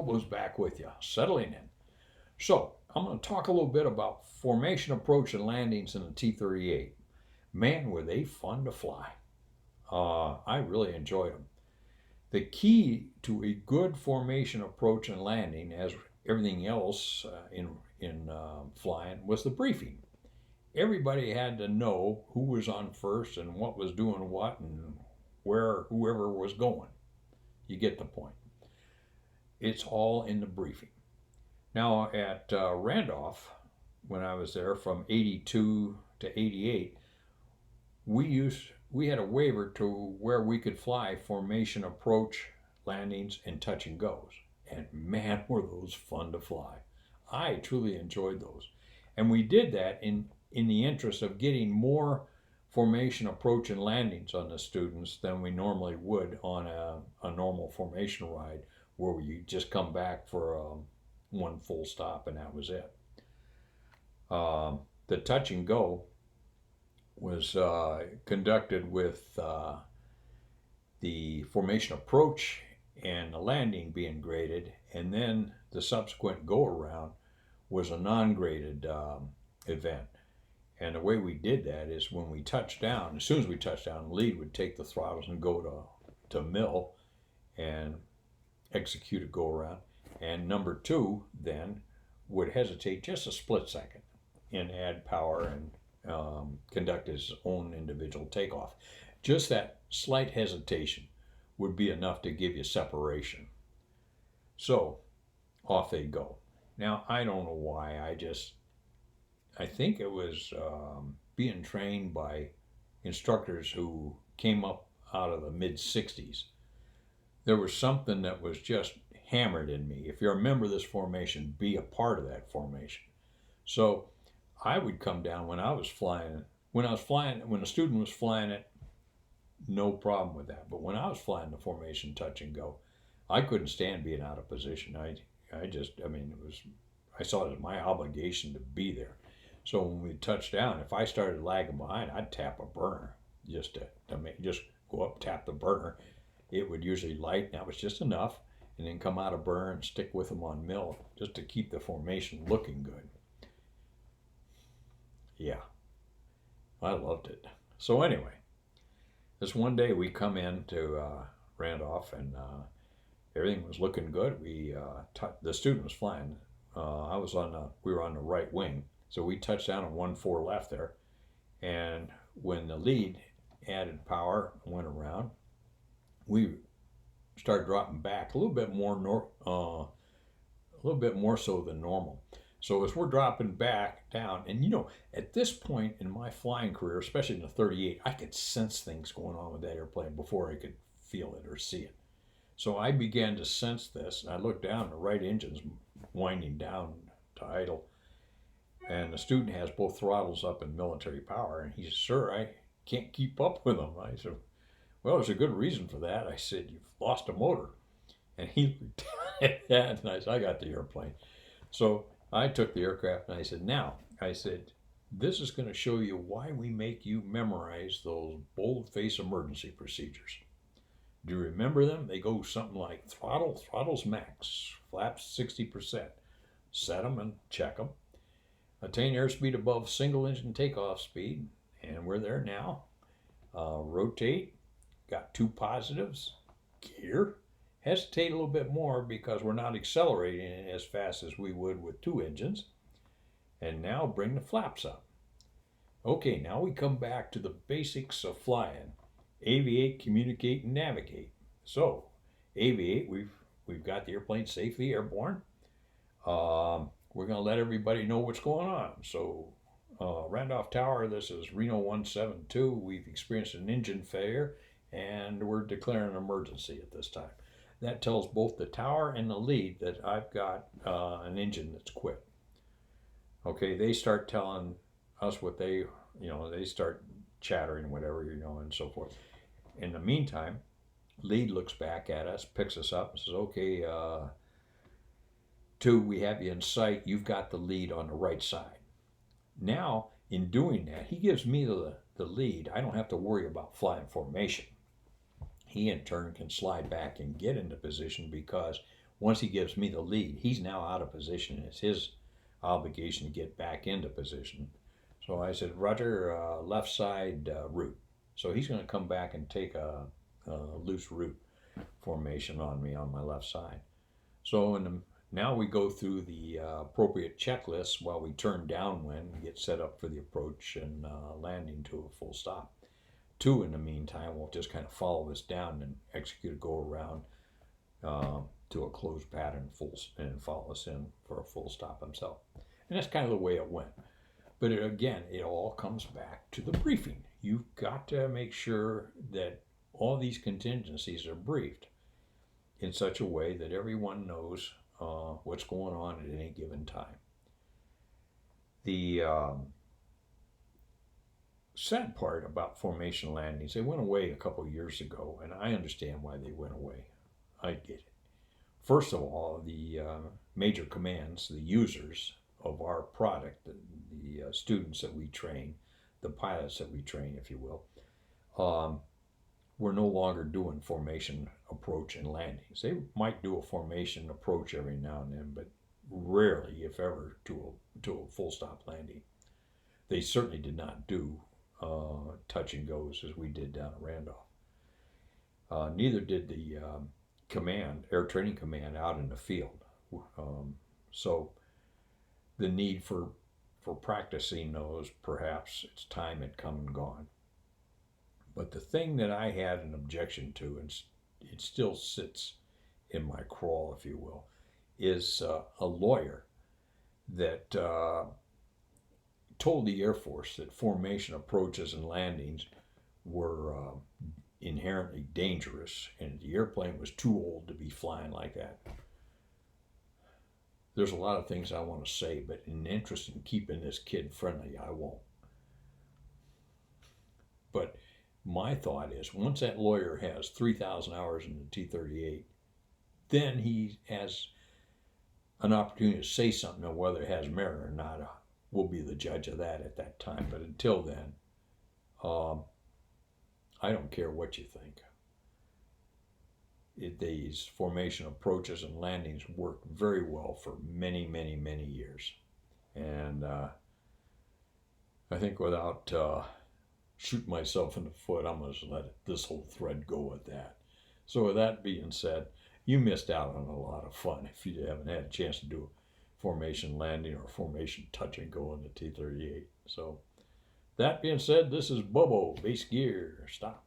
Was back with you, settling in. So, I'm going to talk a little bit about formation approach and landings in the T-38. Man, were they fun to fly. I really enjoyed them. The key to a good formation approach and landing, as everything else in flying, was the briefing. Everybody had to know who was on first and what was doing what and where whoever was going. You get the point. It's all in the briefing. Now at Randolph, when I was there from '82 to '88, we had a waiver to where we could fly formation approach, landings, and touch and goes. And man, were those fun to fly. I truly enjoyed those. And we did that in the interest of getting more formation approach and landings on the students than we normally would on a normal formation ride where you just come back for one full stop and that was it. The touch and go was conducted with the formation approach and the landing being graded, and then the subsequent go around was a non-graded event. And the way we did that is when we touched down, as soon as we touched down, the lead would take the throttles and go to mill and execute a go around. And number two then would hesitate just a split second and add power and conduct his own individual takeoff. Just that slight hesitation would be enough to give you separation. So off they go. Now I don't know why. I think it was being trained by instructors who came up out of the mid 60s. There was something that was just hammered in me. If you're a member of this formation, be a part of that formation. So I would come down when I was flying. When a student was flying it, no problem with that. But when I was flying the formation touch and go, I couldn't stand being out of position. I saw it as my obligation to be there. So when we touched down, if I started lagging behind, I'd tap a burner just just go up, tap the burner. It would usually light, and that was just enough, and then come out of burner and stick with them on mill just to keep the formation looking good. Yeah, I loved it. So anyway, this one day we come in to Randolph, and everything was looking good. The student was flying. We were on the right wing, so we touched down on 1-4 left there, and when the lead added power and went around, we started dropping back a little bit more so than normal. So as we're dropping back down, and at this point in my flying career, especially in the 38, I could sense things going on with that airplane before I could feel it or see it. So I began to sense this, and I looked down, the right engine's winding down to idle, and the student has both throttles up in military power, and he said, "Sir, I can't keep up with them." I said, "Well, there's a good reason for that." I said, "You've lost a motor." And he looked at that, and I said, "I got the airplane." So I took the aircraft, and I said, "This is going to show you why we make you memorize those bold-face emergency procedures. Do you remember them? They go something like throttles max, flaps 60%. Set them and check them. Attain airspeed above single engine takeoff speed, and we're there now. Rotate, got 2 positives. Gear, hesitate a little bit more because we're not accelerating as fast as we would with 2 engines. And now bring the flaps up. Okay, now we come back to the basics of flying. Aviate, communicate, and navigate. So, aviate, we've got the airplane safely airborne. We're going to let everybody know what's going on. So, Randolph Tower, this is Reno 172. We've experienced an engine failure, and we're declaring an emergency at this time. That tells both the tower and the lead that I've got an engine that's quit. Okay, they start telling us what they start chattering, whatever, and so forth. In the meantime, lead looks back at us, picks us up, and says, "Okay, 2, we have you in sight. You've got the lead on the right side." Now, in doing that, he gives me the lead. I don't have to worry about flying formation. He, in turn, can slide back and get into position because Once he gives me the lead, he's now out of position. It's his obligation to get back into position. So I said, Roger, left side route. So he's going to come back and take a loose route formation on me on my left side. So now we go through the appropriate checklists while we turn downwind and get set up for the approach and landing to a full stop. Two, in the meantime, will just kind of follow us down and execute a go around to a closed pattern and follow us in for a full stop himself. And that's kind of the way it went. But again, it all comes back to the briefing. You've got to make sure that all these contingencies are briefed in such a way that everyone knows what's going on at any given time. The sad part about formation landings, they went away a couple of years ago, and I understand why they went away. I get it. First of all, the major commands, the users of our product, the students that we train, the pilots that we train, if you will, we're no longer doing formation approach and landings. They might do a formation approach every now and then, but rarely, if ever, to a full stop landing. They certainly did not do touch and goes as we did down at Randolph. Neither did the air training command out in the field. So the need for practicing those, perhaps its time had come and gone. But the thing that I had an objection to, and it still sits in my crawl, if you will, is a lawyer that told the Air Force that formation approaches and landings were inherently dangerous, and the airplane was too old to be flying like that. There's a lot of things I want to say, but in interest in keeping this kid friendly, I won't. But my thought is, once that lawyer has 3,000 hours in the T-38, then he has an opportunity to say something, and whether it has merit or not, we'll be the judge of that at that time. But until then, I don't care what you think. These formation approaches and landings worked very well for many, many, many years. And I think without shooting myself in the foot, I'm going to let this whole thread go at that. So with that being said, you missed out on a lot of fun if you haven't had a chance to do a formation landing or formation touch and go on the T-38. So that being said, this is Bobo, base gear, stop.